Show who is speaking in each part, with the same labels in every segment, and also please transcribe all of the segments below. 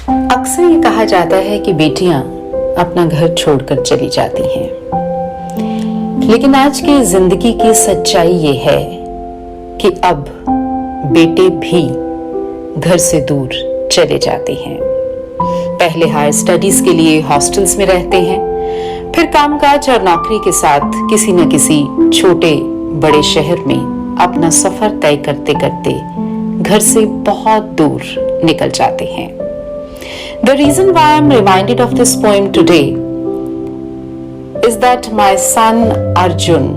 Speaker 1: अक्सर ये कहा जाता है कि बेटियां अपना घर छोड़कर चली जाती हैं, लेकिन आज की जिंदगी की सच्चाई ये है कि अब बेटे भी घर से दूर चले जाते हैं। पहले हायर स्टडीज के लिए हॉस्टल्स में रहते हैं, फिर कामकाज और नौकरी के साथ किसी न किसी छोटे बड़े शहर में अपना सफर तय करते करते घर से बहुत दूर निकल जाते हैं। The reason why I'm reminded of this poem today is that my son Arjun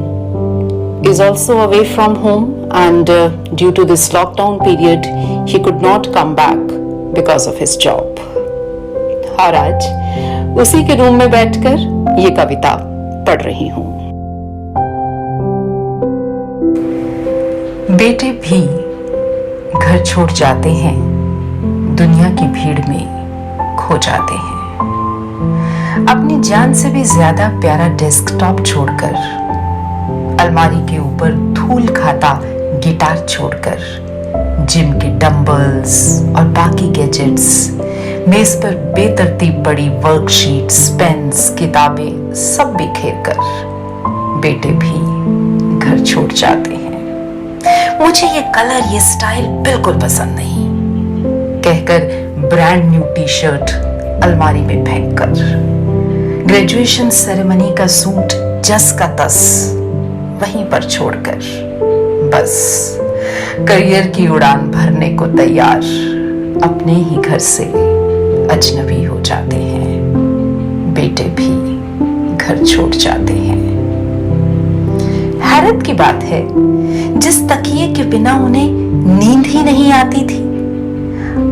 Speaker 1: is also away from home and due to this lockdown period he could not come back because of his job. और आज उसी के room में बैठकर ये कविता पढ़ रही हूँ। बेटे भी घर छोड़ जाते हैं, दुनिया की भीड़ में खो जाते हैं। अपनी जान से भी ज्यादा प्यारा डेस्कटॉप छोड़कर, अलमारी के ऊपर धूल खाता गिटार छोड़कर, जिम के डंबल्स और बाकी गैजेट्स, मेज पर बेतरतीब पड़ी वर्कशीट्स, पेन्स, किताबें सब बिखेर कर बेटे भी घर छोड़ जाते हैं। मुझे ये कलर, ये स्टाइल बिल्कुल पसंद नहीं कहकर ब्रांड न्यू टी शर्ट अलमारी में फेंक कर, ग्रेजुएशन सेरेमनी का सूट जस का तस वहीं पर छोड़कर, बस करियर की उड़ान भरने को तैयार अपने ही घर से अजनबी हो जाते हैं। बेटे भी घर छोड़ जाते हैं। हैरत की बात है, जिस तकिए के बिना उन्हें नींद ही नहीं आती थी,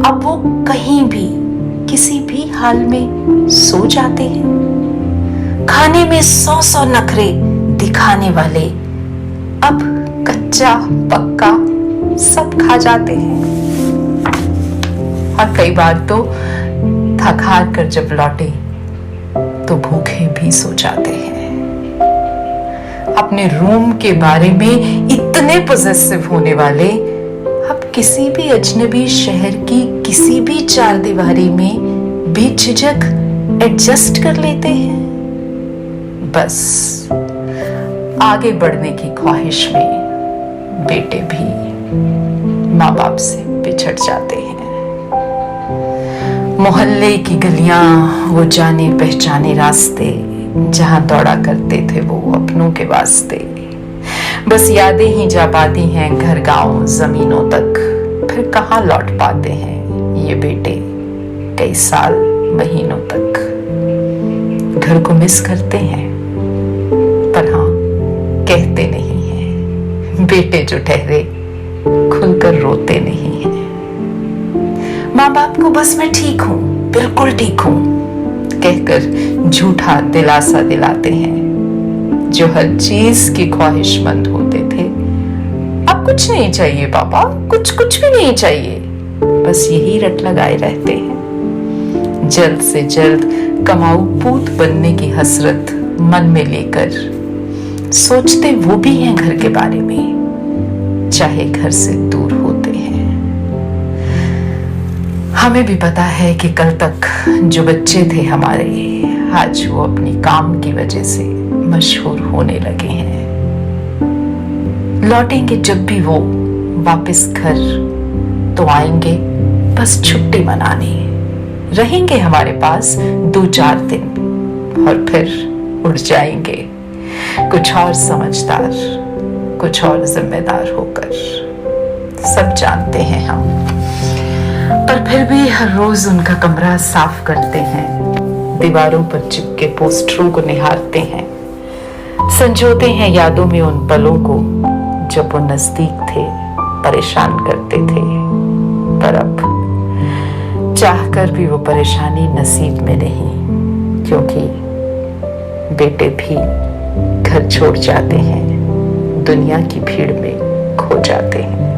Speaker 1: अब वो कहीं भी किसी भी हाल में सो जाते हैं। खाने में 100 नखरे दिखाने वाले अब कच्चा पक्का सब खा जाते हैं। और कई बार तो थक हार कर जब लौटे तो भूखे भी सो जाते हैं। अपने रूम के बारे में इतने पॉसेसिव होने वाले अब किसी भी अजनबी शहर की किसी भी चार दीवारी में बेझिझक एडजस्ट कर लेते हैं। बस आगे बढ़ने की ख्वाहिश में बेटे भी माँ बाप से बिछड़ जाते हैं। मोहल्ले की गलियां, वो जाने पहचाने रास्ते जहां दौड़ा करते थे वो अपनों के वास्ते, बस यादें ही जा पाती हैं घर गांव जमीनों तक। फिर कहाँ लौट पाते हैं ये बेटे कई साल महीनों तक। घर को मिस करते हैं पर हाँ कहते नहीं हैं। बेटे जो ठहरे खुलकर रोते नहीं हैं। माँ बाप को बस मैं ठीक हूँ, बिल्कुल ठीक हूँ कहकर झूठा दिलासा दिलाते हैं। जो हर चीज की ख्वाहिशमंद होते थे, अब कुछ नहीं चाहिए पापा, कुछ भी नहीं चाहिए, बस यही रट लगाए रहते हैं। जल्द से जल्द कमाऊ पूत बनने की हसरत मन में लेकर सोचते वो भी हैं घर के बारे में, चाहे घर से दूर होते हैं। हमें भी पता है कि कल तक जो बच्चे थे हमारे, आज वो अपनी काम की वजह से मशहूर होने लगे हैं। लौटेंगे जब भी वो वापस घर तो आएंगे बस छुट्टी मनाने, रहेंगे हमारे पास 2-4 दिन और फिर उड़ जाएंगे कुछ और समझदार, कुछ और जिम्मेदार होकर। सब जानते हैं हम, पर फिर भी हर रोज उनका कमरा साफ करते हैं, दीवारों पर चिपके पोस्टरों को निहारते हैं, संजोते हैं यादों में उन पलों को जब वो नजदीक थे, परेशान करते थे। पर अब चाहकर भी वो परेशानी नसीब में नहीं, क्योंकि बेटे भी घर छोड़ जाते हैं, दुनिया की भीड़ में खो जाते हैं।